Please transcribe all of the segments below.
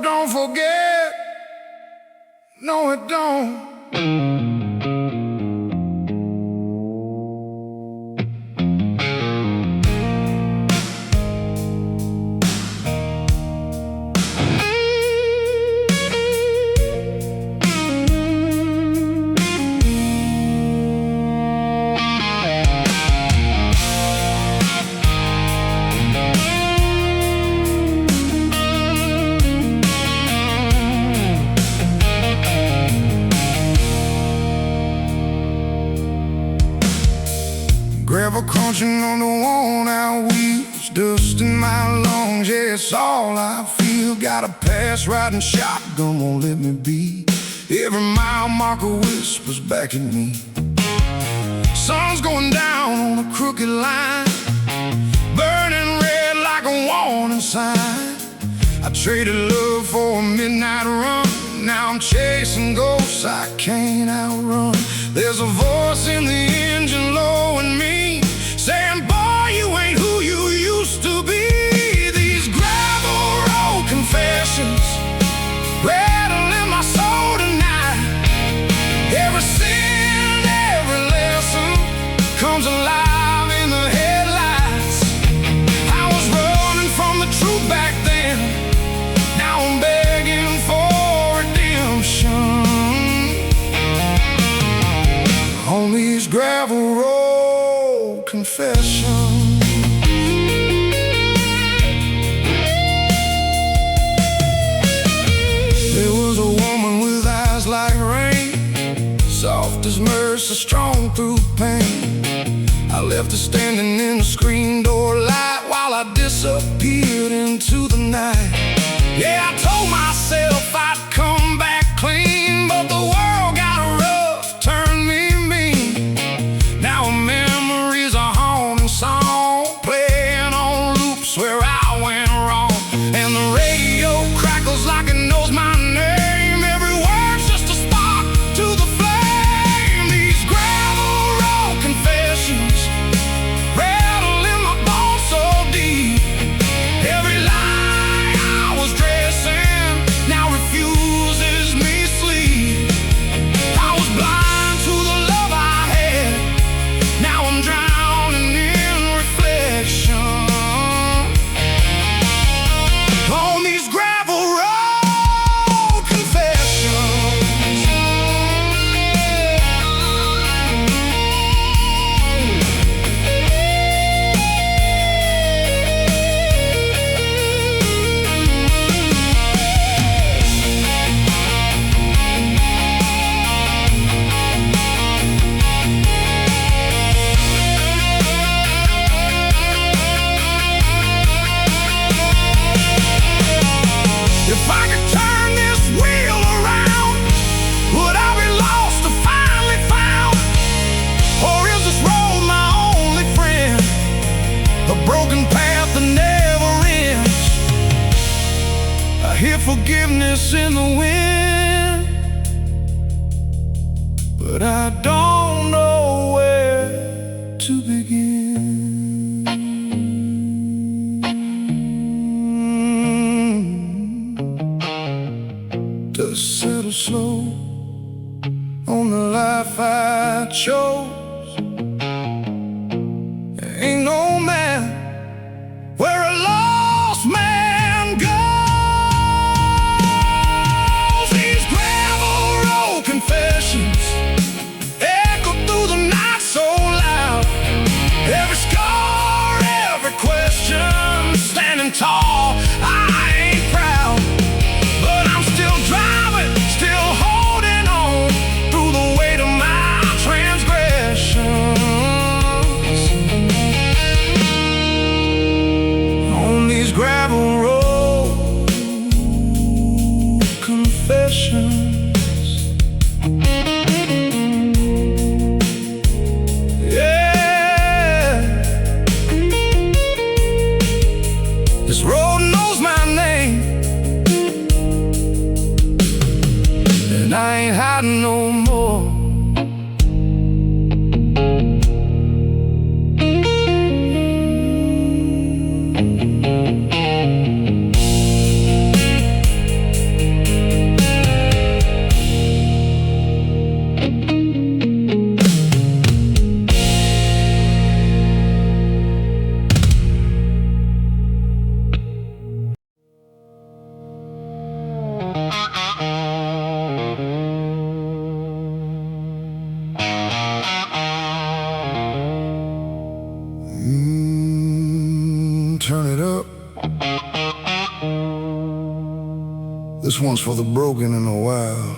world don't forget. No, it don't. Gravel crunching on the worn-out wheels, dust in my lungs, yeah, it's all I feel. Got a past riding shotgun, won't let me be. Every mile marker whispers back at me. Sun's going down on a crooked line, burning red like a warning sign. I traded love for a midnight run, now I'm chasing ghosts I can't outrun. There's a voice in the engine lowering me, saying, boy, you ain't who you used to be. These gravel road confessions rattle in my soul tonight. Every sin, every lesson comes alive in the headlights. I was running from the truth back then, now I'm begging for redemption. On these gravel road confessions. There was a woman with eyes like rain, soft as mercy, strong through pain. I left her standing in the screen door light while I disappeared into the night. Yeah, I told myself I'd come back clean, but the world got rough, turned me mean. Now a memory's a haunting song, playing on loops where I went wrong. And the radio crackles like it knows my name. Every word's just a spark to the flame. These gravel road confessions rattle in my bones so deep. Every lie I was dressing now refuses me sleep. I was blind to the love I had, now I'm drowning in reflection. On these gravel road confessions. If I could turn this wheel around, would I be lost or finally found? Or is this road my only friend, a broken path that never ends? I hear forgiveness in the wind, but I don't know where to begin. Dust settle slow on the life I chose. There ain't no man where a lost man goes. These gravel road confessions echo through the night so loud. Every scar, every question, standing tall, I ain't proud, but I'm still driving, still holding on through the weight of my transgressions. On these gravel road confessions. Yeah, this road knows my name, and I ain't hiding no more. This one's for the broken and the wild.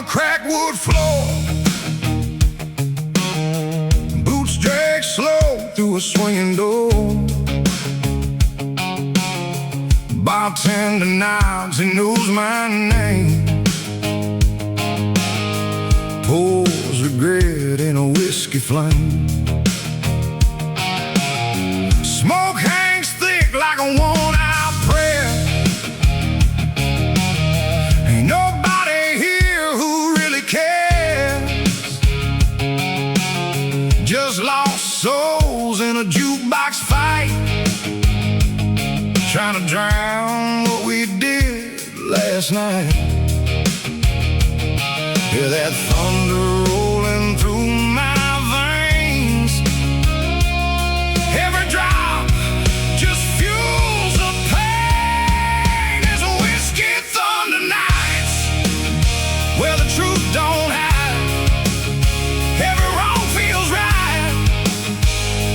Cracked wood floor, boots drag slow through a swinging door. Bartender nods, he knows my name. Pours regret in a whiskey flame. Smoke hangs thick like a worn-out prayer. Ain't nobody here who really cares. Just lost souls in a jukebox fight, trying to drown what we did last night. Hear that thunder rolling through my veins. Every drop just fuels the pain. There's a whiskey thunder nights where the truth don't hide. Every wrong feels right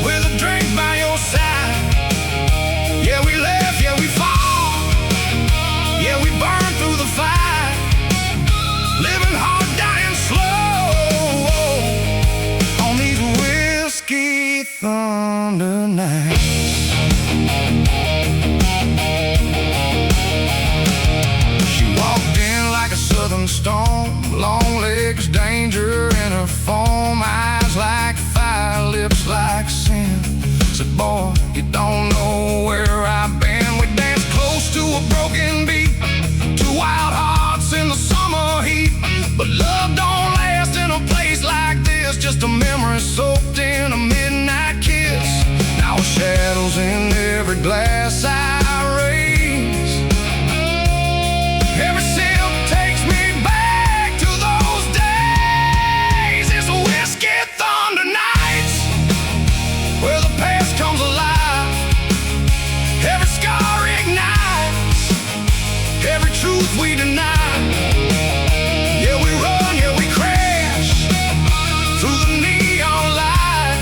with a drink by your side. Yeah, we laugh, yeah, we fall, yeah, we burn through the fire. Living hard, dying slow on these whiskey thunder nights. She walked in like a southern storm, long legs, danger in her form, eyes like fire, lips like sin. Said, boy, you don't know where I've been. We danced close to a broken beat, two wild hearts in the summer heat. But love don't last in a place like this, just a memory soaked in a midnight kiss. Now shadows in every glass I raise. Every sip takes me back to those days. It's whiskey thunder nights where the past comes alive. Every scar ignites every truth we deny. Yeah, we run, yeah, we crash through the neon light,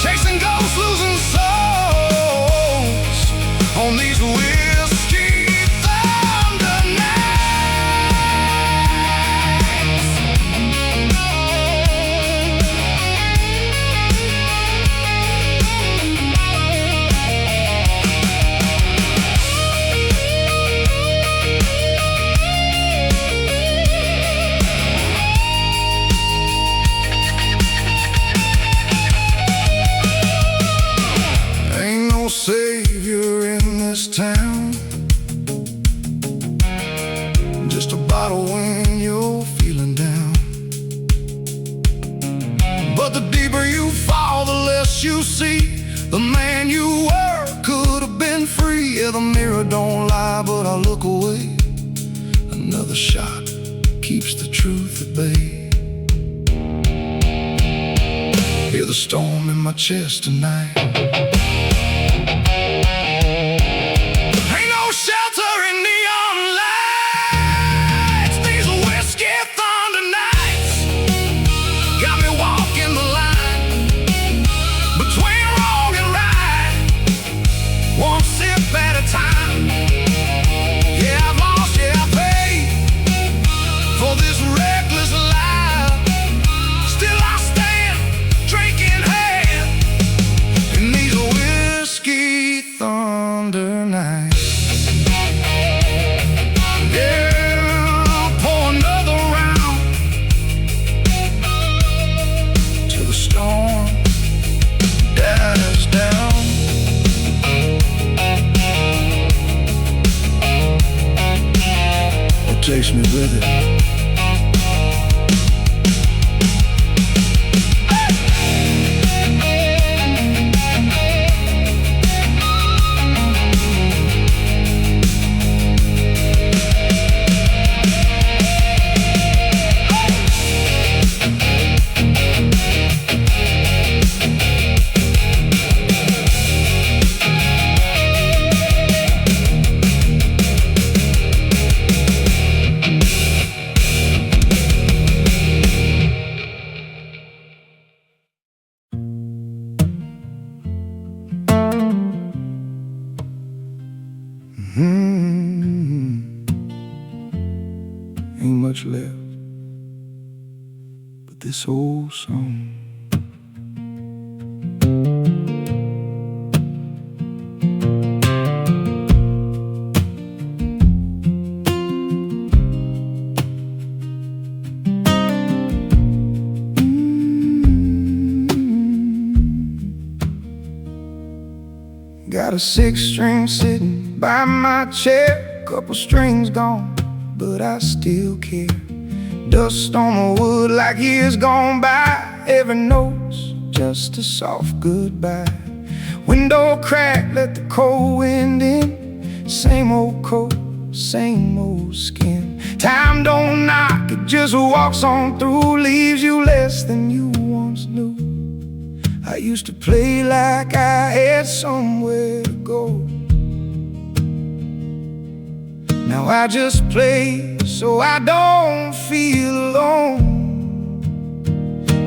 chasing ghosts, losing souls on these whiskey thunder savior in this town, just a bottle when you're feeling down. But the deeper you fall, the less you see. The man you were could have been free. Yeah, the mirror don't lie, but I look away. Another shot keeps the truth at bay. Hear the storm in my chest tonight. These with this old song. Got a 6-string sitting by my chair, couple strings gone, but I still care. Dust on the wood like years gone by, every note's just a soft goodbye. Window crack, let the cold wind in, same old coat, same old skin. Time don't knock, it just walks on through, leaves you less than you once knew. I used to play like I had somewhere to go. Now I just play so I don't feel alone.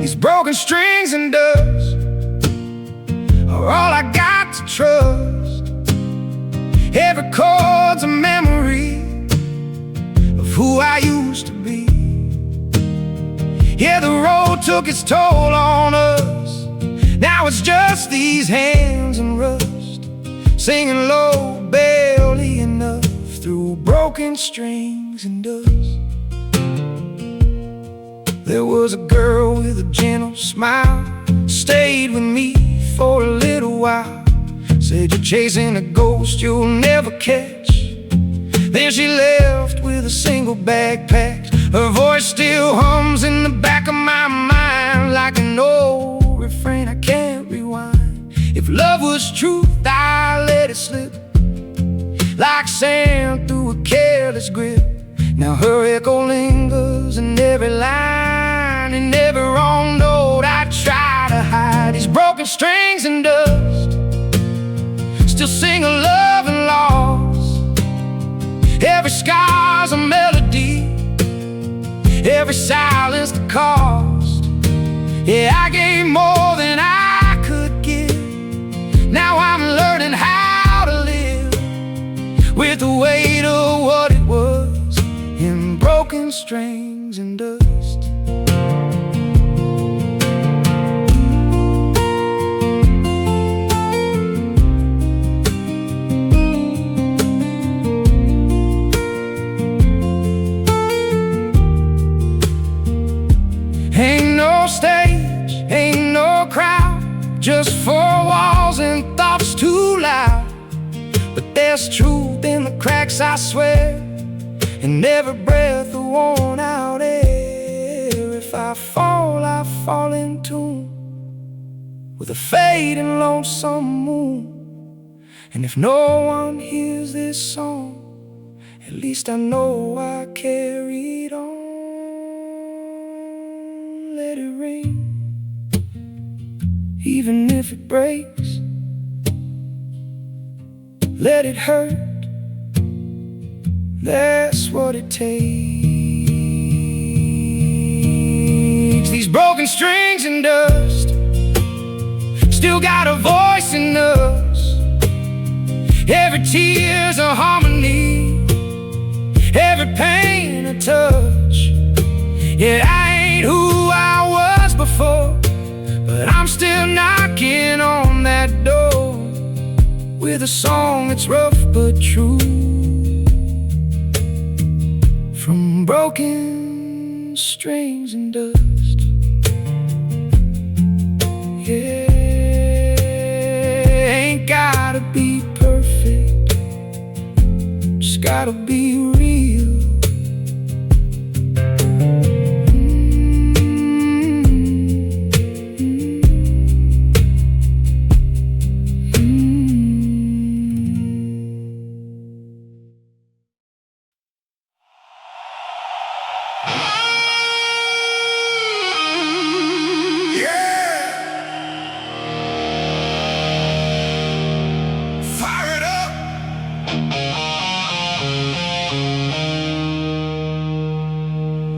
These broken strings and dust are all I got to trust. Every chord's a memory of who I used to be. Yeah, the road took its toll on us. Now it's just these hands and rust, singing low, barely enough, through broken strings and dust. There was a girl with a gentle smile, stayed with me for a little while. Said, you're chasing a ghost you'll never catch. Then she left with a single bag packed. Her voice still hums in the back of my mind like an old refrain I can't rewind. If love was truth, I let it slip like sand through a careless grip. Now her echo lingers in every line, in every wrong note I try to hide. These broken strings and dust still sing of love and loss. Every scar's a melody, every silence the cost. Yeah, I gave more than I could give. Now I'm learning how to live with the weight of what it was in broken strings and dust. Ain't no stage, ain't no crowd, just four walls and thoughts too loud. But there's truth in the cracks, I swear, and every breath of worn out air. If I fall in tune with a fading lonesome moon. And if no one hears this song, at least I know I carried on. Let it ring, even if it breaks. Let it hurt, that's what it takes. These broken strings and dust still got a voice in us. Every tear's a harmony, every pain a touch. Yeah, I ain't who I was before, but I'm still knocking on that door with a song that's rough but true, from broken strings and dust. Yeah, ain't gotta be perfect, just gotta be real.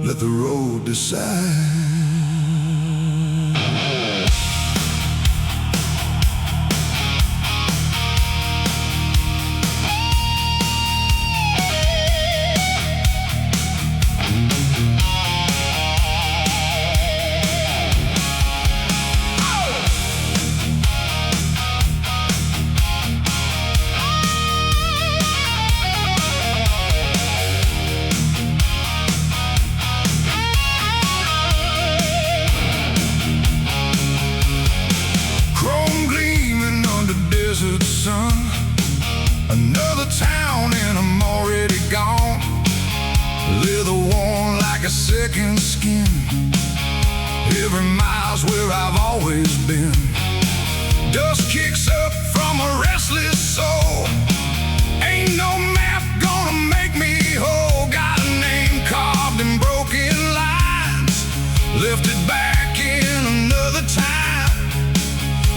Let the road decide. second skin. Every mile's where I've always been. Dust kicks up from a restless soul. Ain't no map gonna make me whole. Got a name carved in broken lines, lifted back in another time.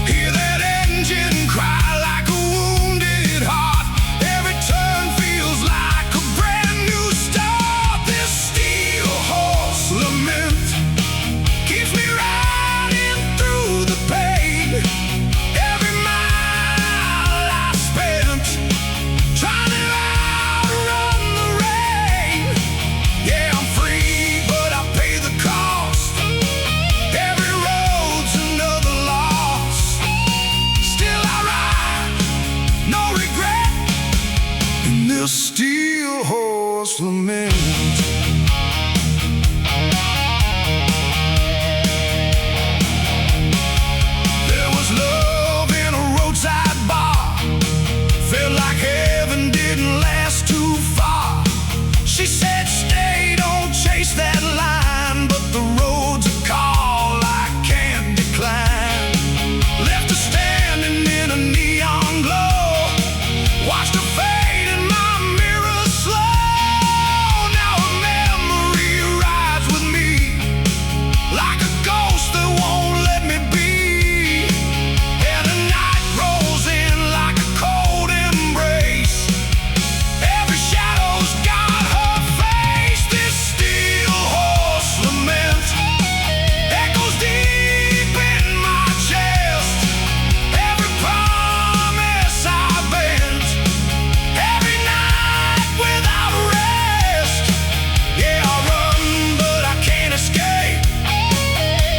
Hear that engine cry like a wounded heart. Every turn feels like a brand new start. This steel horse lament keeps me riding through the pain. Every mile I spent trying to outrun the rain. Yeah, I'm free, but I pay the cost. Every road's another loss. Still I ride, no regret, in this steel horse lament. There was love in a roadside bar. Felt like heaven didn't last too far. She said, stay, don't chase that line, but the road's a call I can't decline. Left her standing in a neon glow. Watched her fade in my mirror slow. Now her memory rides with me like a ghost that won't let me be. And the night rolls in like a cold embrace. Every shadow's got her face. This steel horse lament echoes deep in my chest. Every promise I bent, every night without rest. Yeah, I run, but I can't escape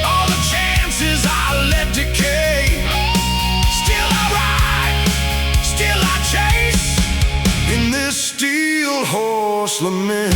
all the chances I let decay. Still I ride, still I chase, in this steel horse lament.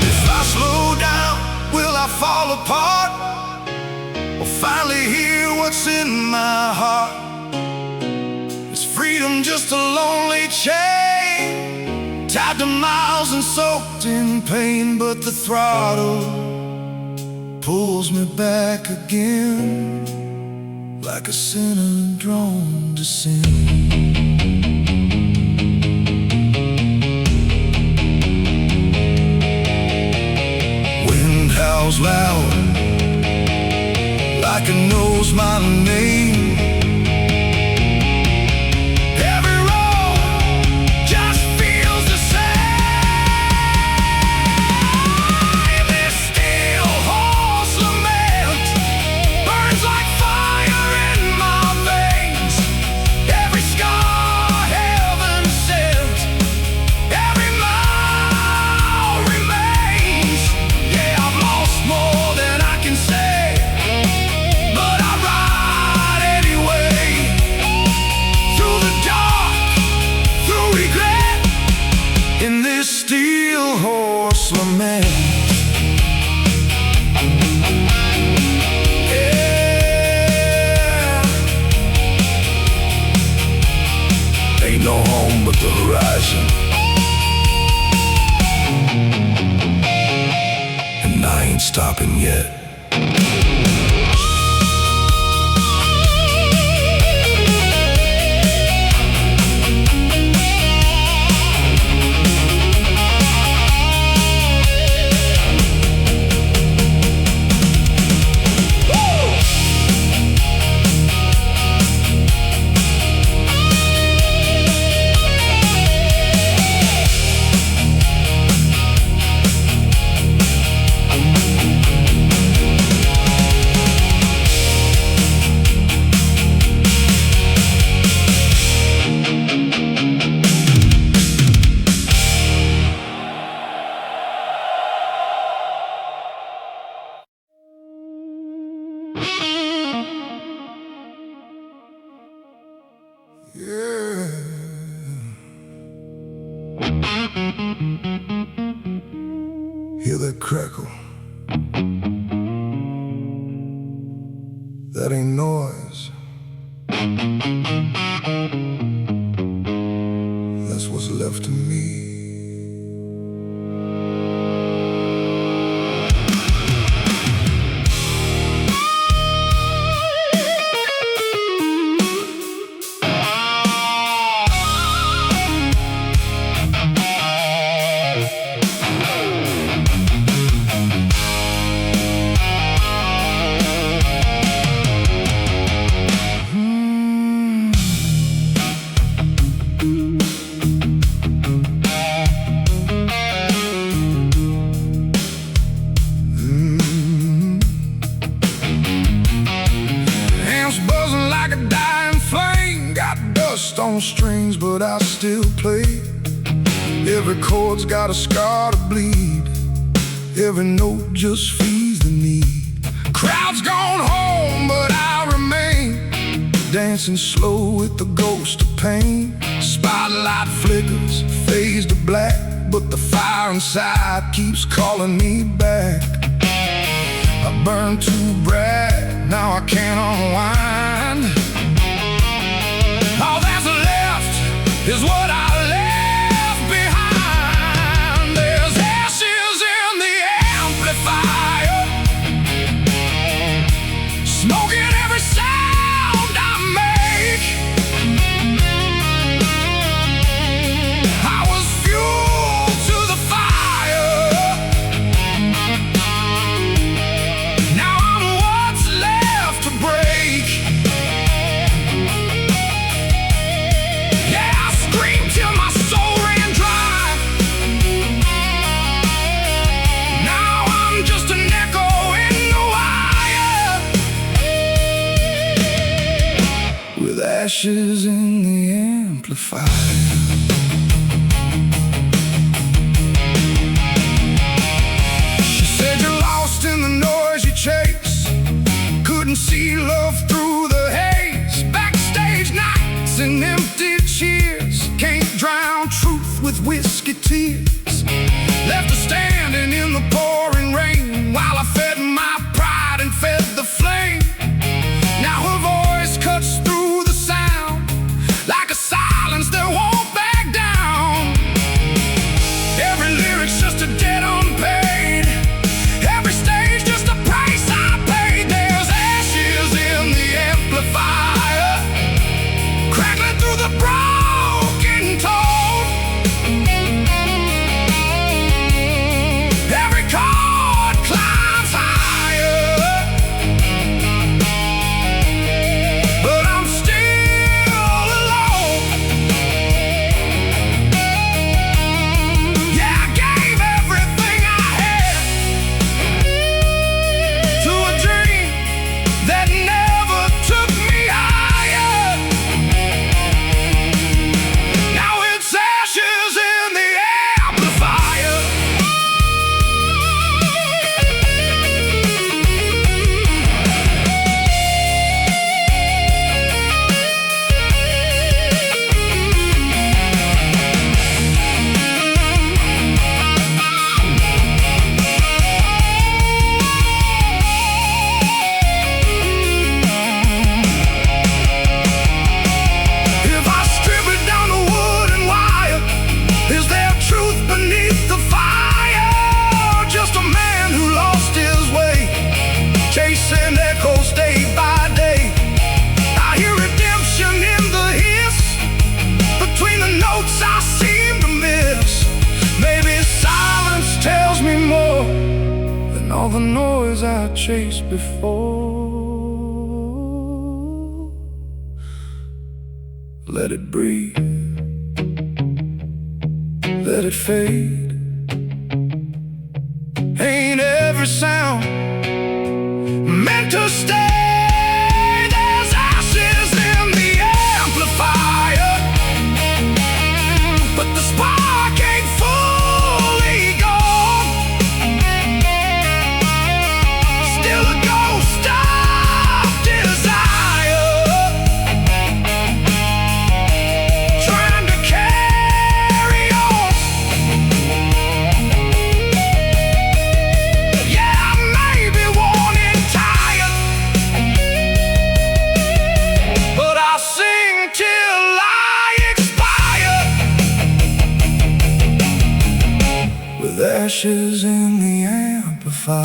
If I slow down, will I fall apart, or finally hear what's in my heart? Is freedom just a lonely chain, tied to miles and soaked in pain? But the throttle pulls me back again, like a sinner drawn to sin. Wind howls loud, like it knows my name. Every road just feels the same. This steel horse lament burns like fire in my veins. Every scar heaven sent, every mile remains. Yeah, I've lost more than I can say, but I ride anyway. Through the dark, through regret, in this steel horse lament. Yeah. Ain't no home but the horizon, and I ain't stopping yet. Hear that crackle? That ain't noise. That's what's left of me. On strings, but I still play. Every chord's got a scar to bleed. Every note just feeds the need. Crowd's gone home, but I remain, dancing slow with the ghost of pain. Spotlight flickers, fades to black, but the fire inside keeps calling me back. I burned too bright, now I can't unwind. All that's left is what I left behind. There's ashes in the amplifier, smoking every sound I make. I was fuel to the fire. Now I'm what's left to break. Ashes in the amplifier. She said you're lost in the noise you chase, couldn't see love through the haze. Backstage nights and empty cheers can't drown truth with whiskey tears. Left her standing in the pouring rain while I fed my pride and fed the flame. Now her voice cuts through like a silence that won't back down. Every lyric's just a debt unpaid. Every stage just a price I paid. There's ashes in the amplifier, crackling through the broken tone. Every chord climbs higher, but I'm still chasing echoes day by day. I hear redemption in the hiss between the notes I seem to miss. Maybe silence tells me more than all the noise I chased before. Let it breathe, let it fade. Ain't every sound meant to stay? There's ashes in the amplifier, but the spark ain't fully gone. Still a ghost of desire, trying to carry on. ashes in the amplifier.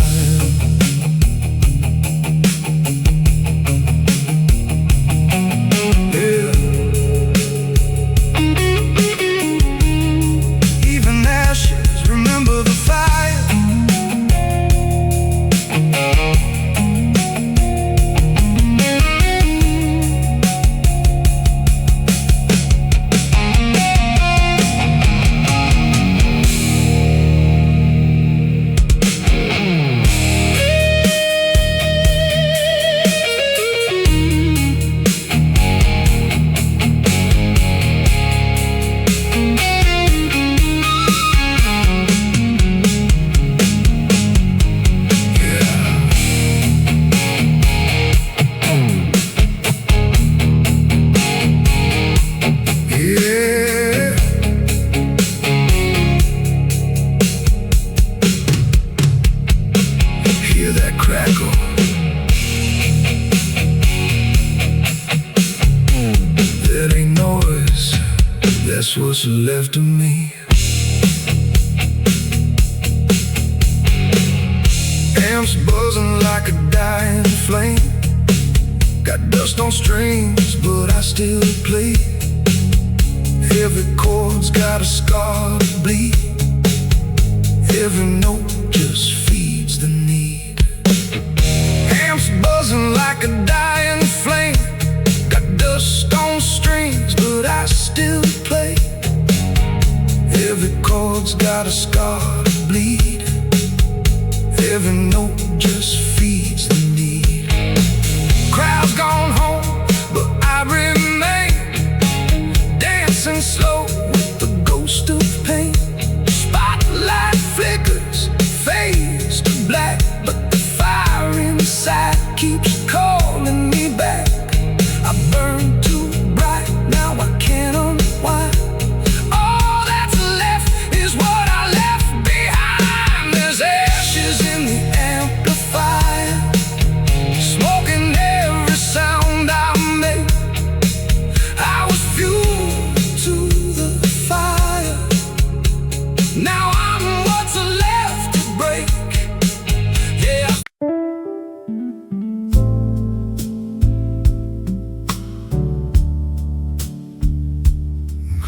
That ain't noise, that's what's left of me. Amps buzzing like a dying flame. Got dust on strings, but I still play. Every chord's got a scar to bleed. Every note just feeds the need. Amps buzzing like a dying flame. Got dust on strings, but I still play. Every chord's got a scar to bleed. Every note just feeds the need. Crowd's gone home, but I remain dancing slow with the ghost of pain. Spotlight flickers, fades to black, but the fire inside keeps calling me back. I burn too bright, now I can't unwind. All that's left is what I left behind. There's ashes in the amplifier, smoking every sound I made. I was fuel to the fire. Now I'm what's left to break. Yeah.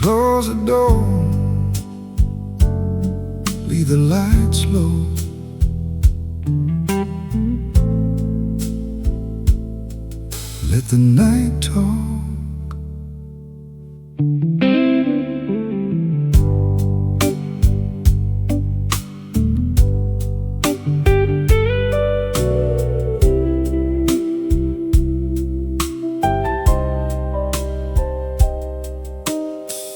Close the door, leave the lights low. Let the night talk.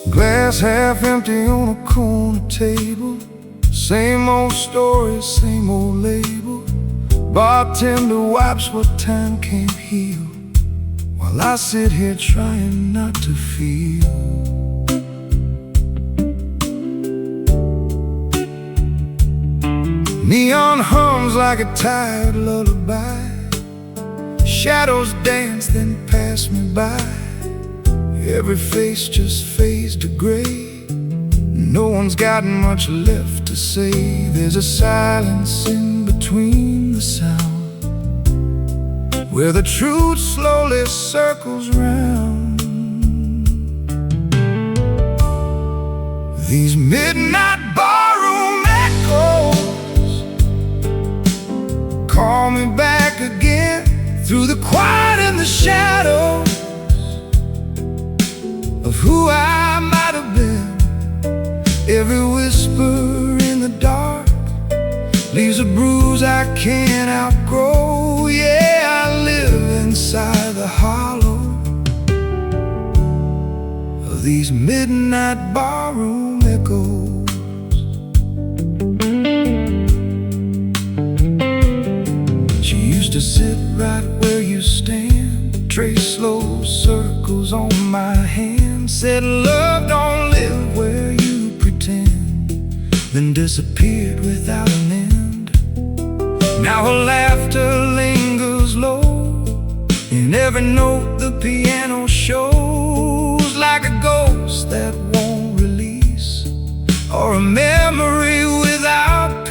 Glass half empty on a corner table. Same old story, same old label. Bartender wipes what time can't heal, while I sit here trying not to feel. Neon hums like a tired lullaby. Shadows dance then pass me by. Every face just fades to gray. No one's got much left to say. There's a silence in between the sound, where the truth slowly circles round. These midnight barroom echoes call me back again, through the quiet and the shadows of who I might have been. Every whisper in the dark leaves a bruise I can't outgrow. Yeah, I live inside the hollow of these midnight barroom echoes. She used to sit right where you stand, trace slow circles on my hand, said love don't live where you pretend, then disappeared without an end. Now her laughter lingers low in every note the piano shows, like a ghost that won't release, or a memory without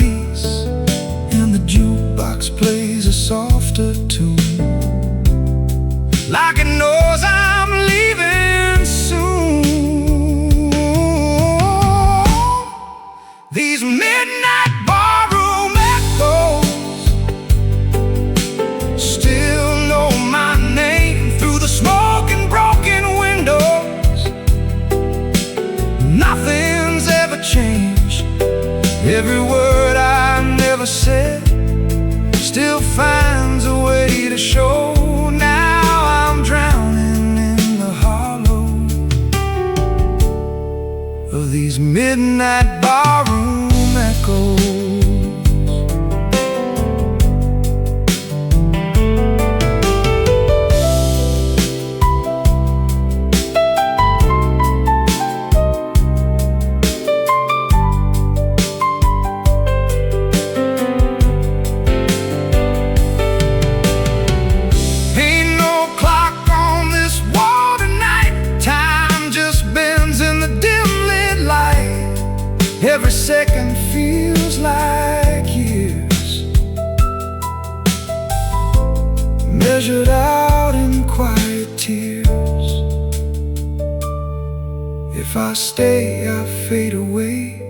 these midnight barroom echoes. Every second feels like years, measured out in quiet tears. If I stay, I fade away.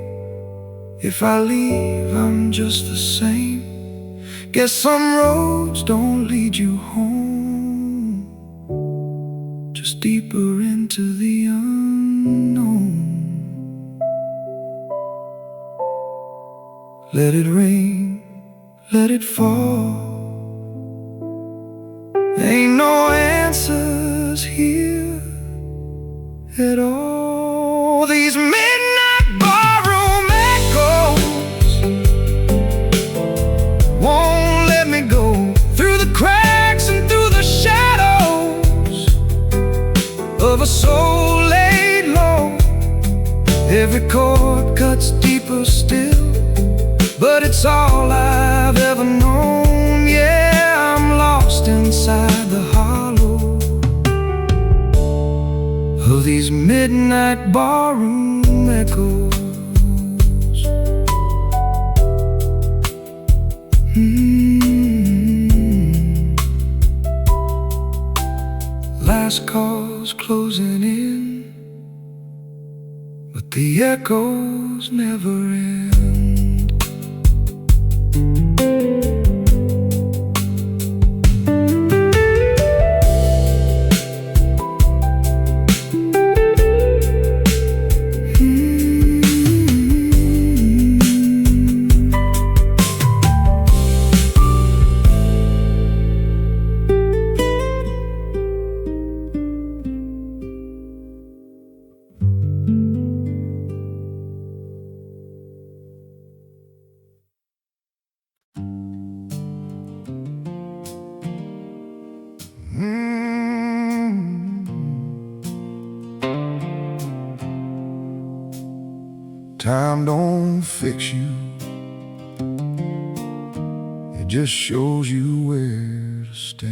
If I leave, I'm just the same. Guess some roads don't lead you home, just deeper into the unknown. Let it rain, let it fall. Ain't no answers here at all. These midnight barroom echoes won't let me go through the cracks and through the shadows of a soul laid low. Every chord cuts deeper still, but it's all I've ever known. Yeah, I'm lost inside the hollow of these midnight barroom echoes. Last call's closing in, but the echoes never end. Time don't fix you, it just shows you where to stay.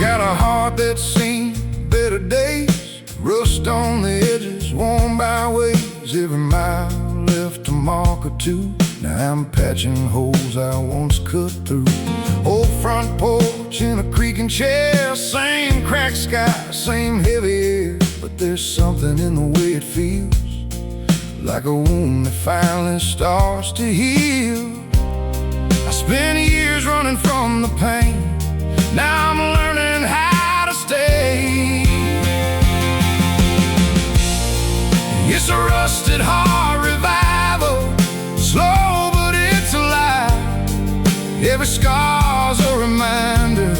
Got a heart that's seen better days, rust on the edges, worn by waves. Every mile left a mark or two. Now I'm patching holes I once cut through. Old front porch in a creaking chair, same cracked sky, same heavy air. But there's something in the way it feels, like a wound that finally starts to heal. I spent years running from the pain, now I'm learning how to stay. It's a rusted heart revival, slow but it's alive. Every scar's a reminder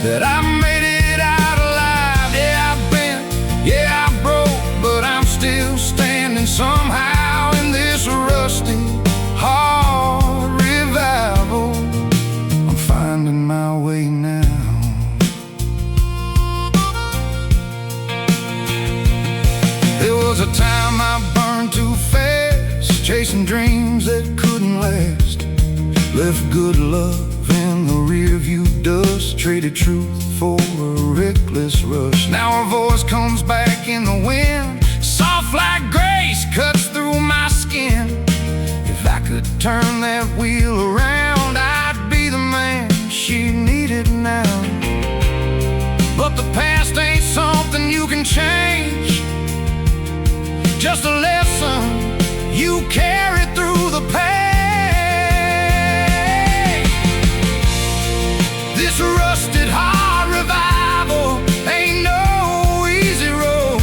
that I made it out alive. Yeah, I've been, yeah, I broke, but I'm still standing somehow in this rusty heart revival. I'm finding my way now. There was a time I burned too fast, chasing dreams that couldn't last. Left good love in the rearview dust, traded truth for a reckless rush. Now a voice comes back in the wind, soft like grace cuts through my skin. If I could turn that wheel around, I'd be the man she needed now. But the past ain't something you can change, just a lesson you carry through the pain. This rusted heart revival ain't no easy road.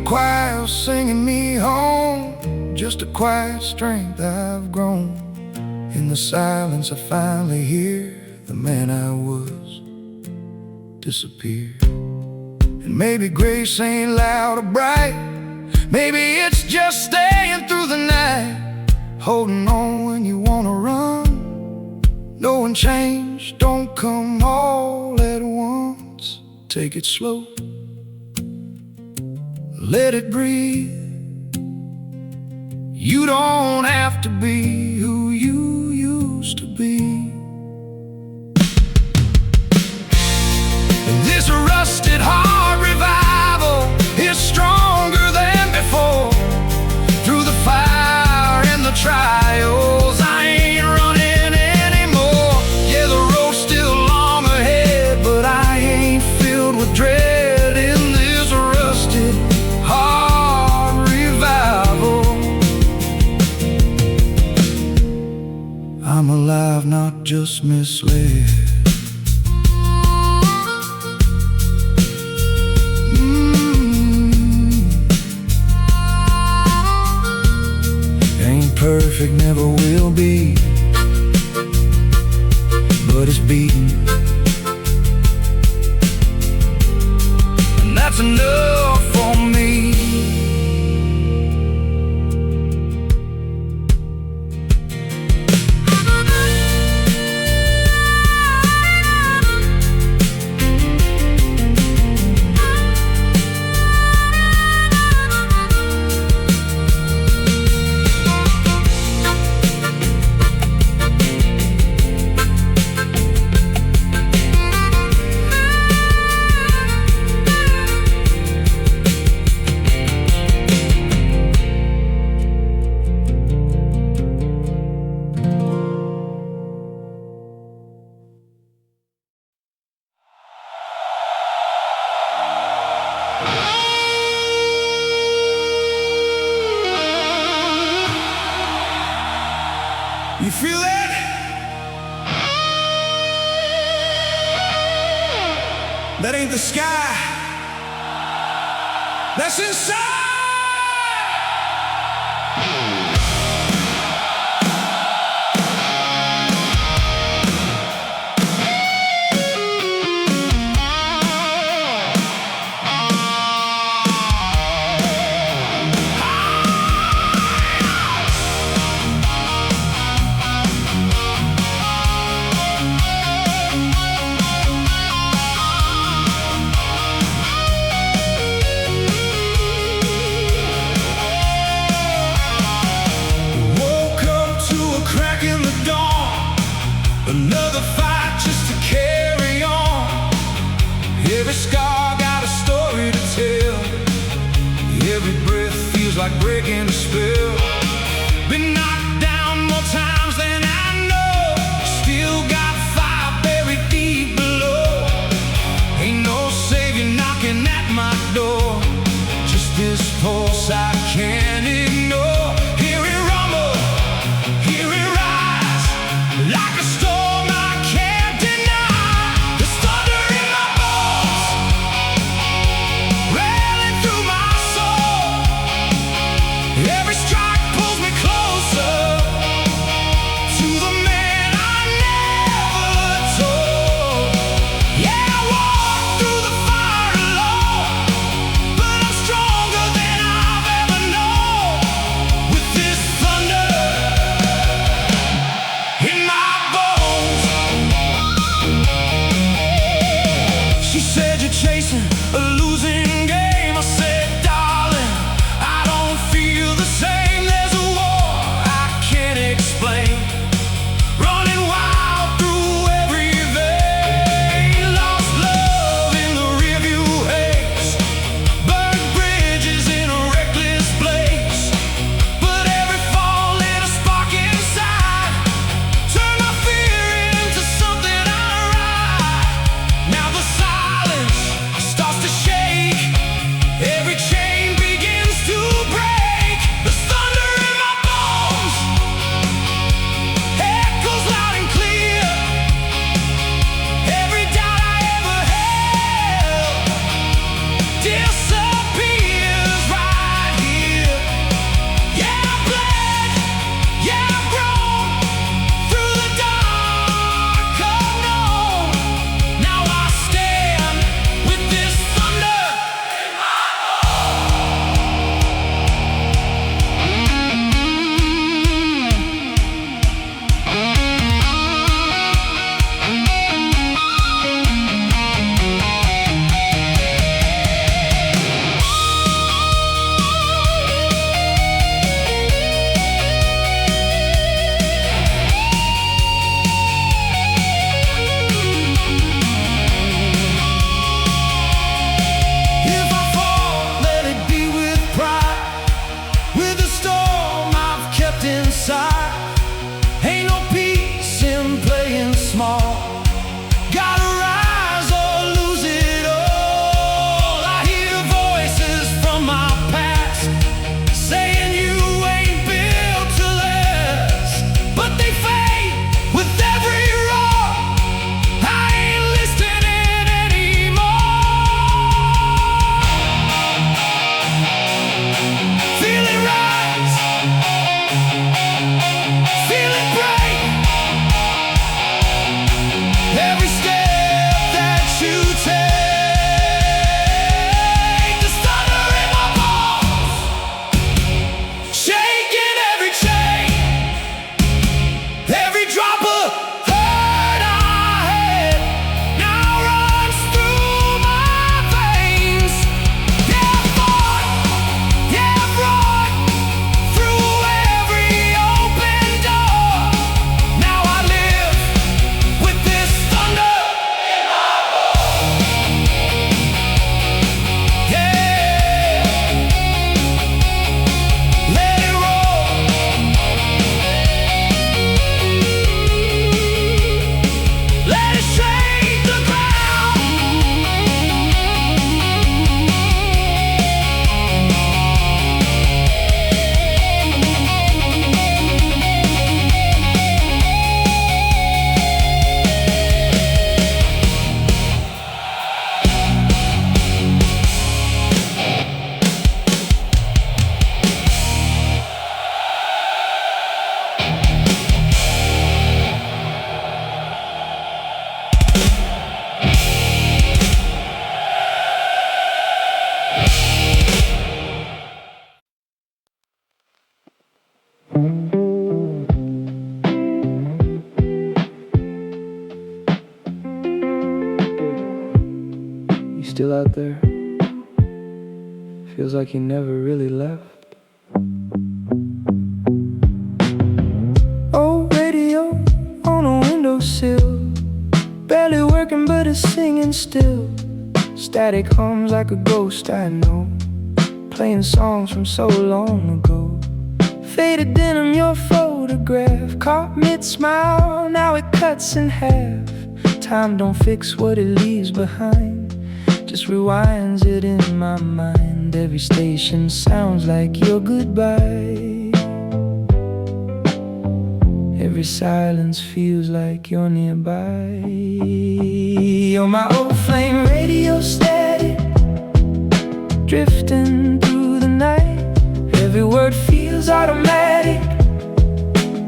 choir singing me home, just a quiet strength I've grown. In the silence I finally hear the man I was disappear. And maybe grace ain't loud or bright, maybe it's just staying through the night, holding on when you wanna run, knowing change don't come all at once. Take it slow, let it breathe. You don't have to be who you used to be. And this rusted heart revival is stronger than before. Through the fire and the trials, I ain't running anymore. Yeah, the road's still long ahead, but I ain't filled with dread in this rusted heart revival. I'm alive, not just misled. Ain't perfect, never will be, but it's beaten, and that's enough for me. You feel that? That ain't the sky, that's inside. Another fight just to carry on. Every scar got a story to tell. Every breath feels like breaking a spell. Been knocked down more times than I know. Still got fire buried deep below. Ain't no savior knocking at my door. Just this pulse I can't ignore. Hear it rumble, hear it rise, like a storm. Every strike still out there? Feels like you never really left. Old radio on a windowsill, barely working but it's singing still. Static hums like a ghost I know, playing songs from so long ago. Faded denim, your photograph, caught mid-smile, now it cuts in half. Time don't fix what it leaves behind, just rewinds it in my mind. Every station sounds like your goodbye. Every silence feels like you're nearby. You're my old flame radio static, drifting through the night. Every word feels automatic,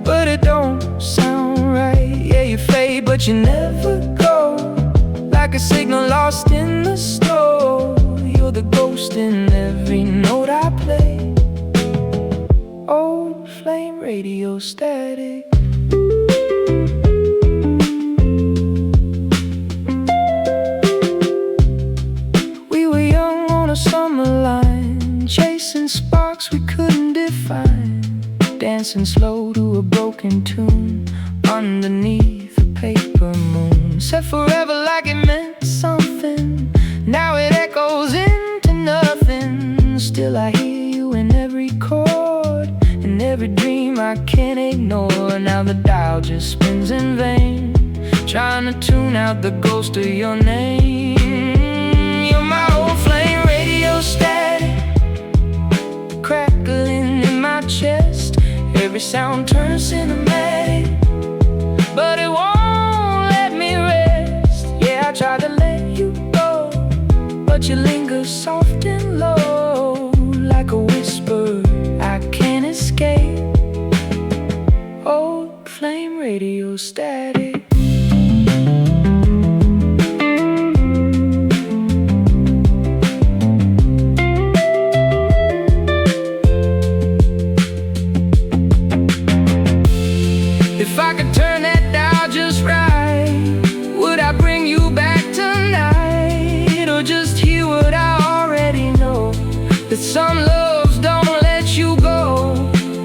but it don't sound right. Yeah, you fade, but you never go, like a signal lost in the snow. You're the ghost in every note I play. Old flame radio static. We were young on a summer line, chasing sparks we couldn't define, dancing slow to a broken tune underneath a paper moon. Said forever like it meant something, now it echoes into nothing. Still I hear you in every chord, in every dream I can't ignore. Now the dial just spins in vain, trying to tune out the ghost of your name. You're my old flame radio static, crackling in my chest. Every sound turns cinematic, but it won't let me rest. Yeah, I try to let you go, but you linger soft and low, like a whisper I can't escape. Old flame radio static. If I could turn that dial just right, would I bring you back tonight? Or just hear what I already know, that some loves don't let you go.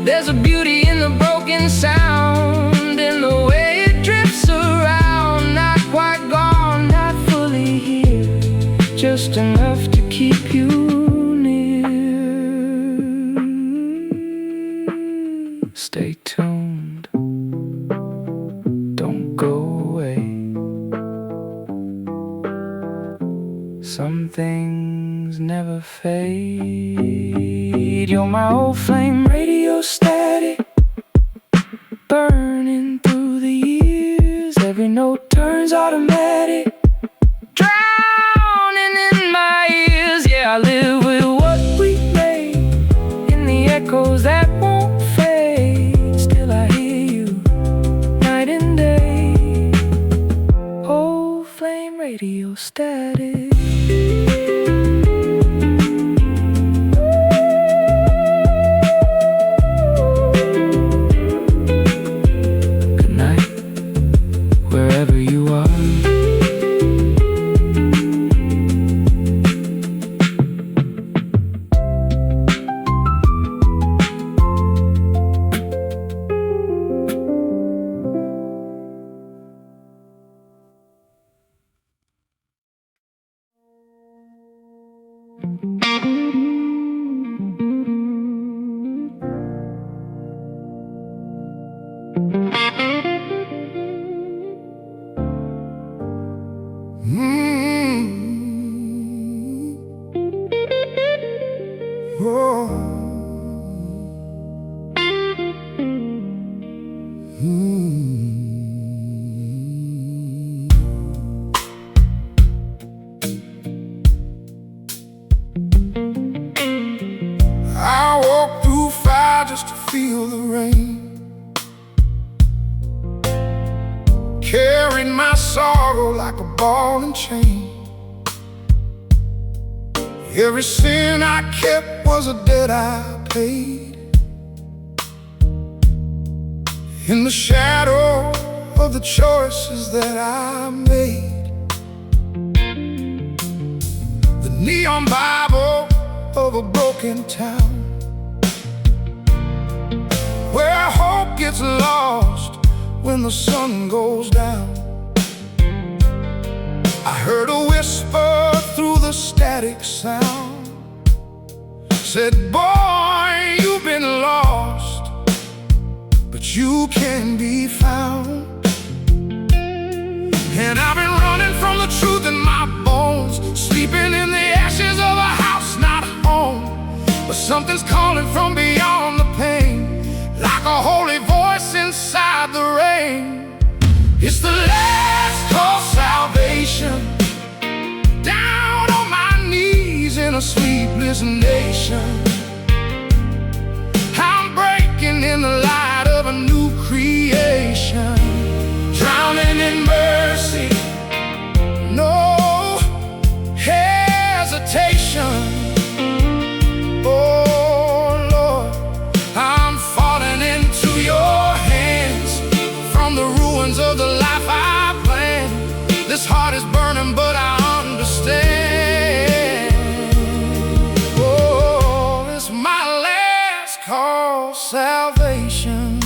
There's a beauty in the broken sound, in the way it drifts around. Not quite gone, not fully here, just enough to keep you near. Stay tuned, don't go away. Some things never fade. You're my old flame radio static, burning through the years. Every note turns automatic, drowning in my ears. Yeah, I live with what we made, in the echoes that won't fade. Still I hear you night and day. Old flame radio static. Good night, wherever you are. Oh. I walk through fire just to feel the rain, carried my sorrow like a ball and chain. Every sin I kept was a debt I paid. In the shadow of the choices that I made, neon Bible of a broken town, where hope gets lost when the sun goes down. I heard a whisper through the static sound, said, boy, you've been lost, but you can be found. And I've been running from the truth in my bones, sleeping in the ashes of a house not home. But something's calling from beyond the pain, like a holy voice inside the rain. It's the last call, salvation. Down on my knees in a sleepless nation, I'm breaking in the light of a new creation, drowning in mercy, no hesitation. Oh Lord, I'm falling into your hands, from the ruins of the life I planned. This heart is burning, but I understand. Oh, it's my last call, salvation.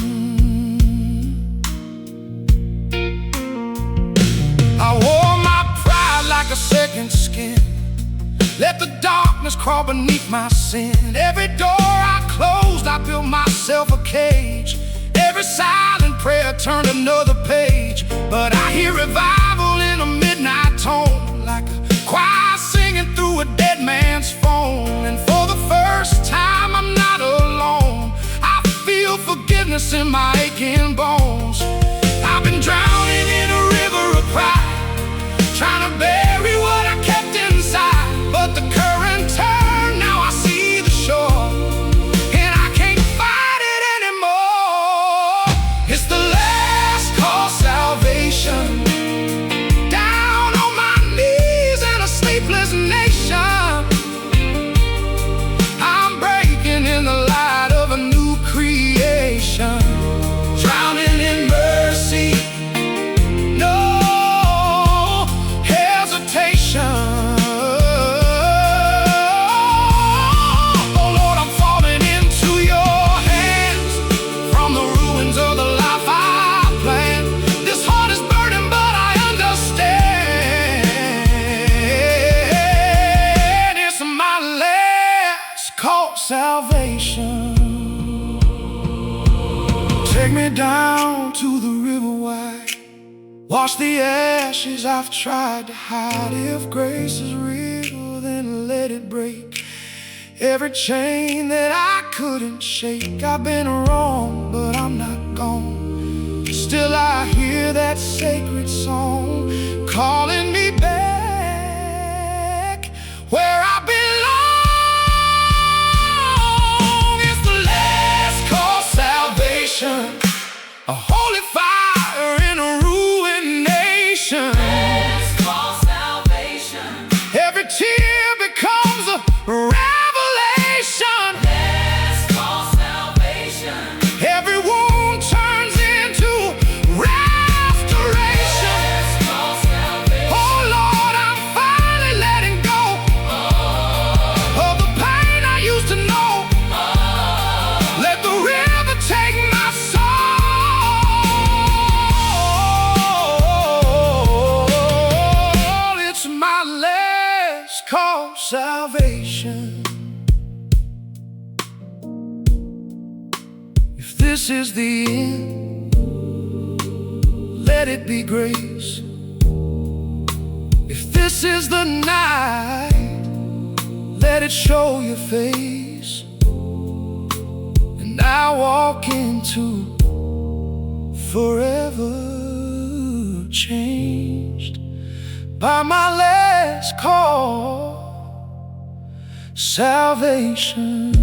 I wore my pride like a second skin, let the darkness crawl beneath my sin. Every door I closed, I built myself a cage. Every silent prayer turned another page. But I hear revival in a midnight tone, like a choir singing through a dead man's phone. And for the first time I'm not alone, I feel forgiveness in my aching bones. I've been drowning in a river of pride, trying to bury what I kept inside. But the current turned, now I see the shore, and I can't fight it anymore. It's the last call, salvation. Down on my knees in a sleepless nation, I'm breaking in the light of a new creation, drowning in mercy, no hesitation. Salvation. Take me down to the river wide, wash the ashes I've tried to hide. If grace is real, then let it break every chain that I couldn't shake. I've been wrong, but I'm not gone. Still I hear that sacred song calling me back where I belong. A holy fire in a ruined nation. Let's call salvation. Every tear becomes a revelation. Let's call salvation. Every wound turns into restoration. Let's call salvation. Oh Lord, I'm finally letting go of the pain I used to know. Let the river take my soul. It's my last call, salvation. If this is the end, let it be grace. If this is the night, let it show your face. And I walk into forever changed by my last call, salvation.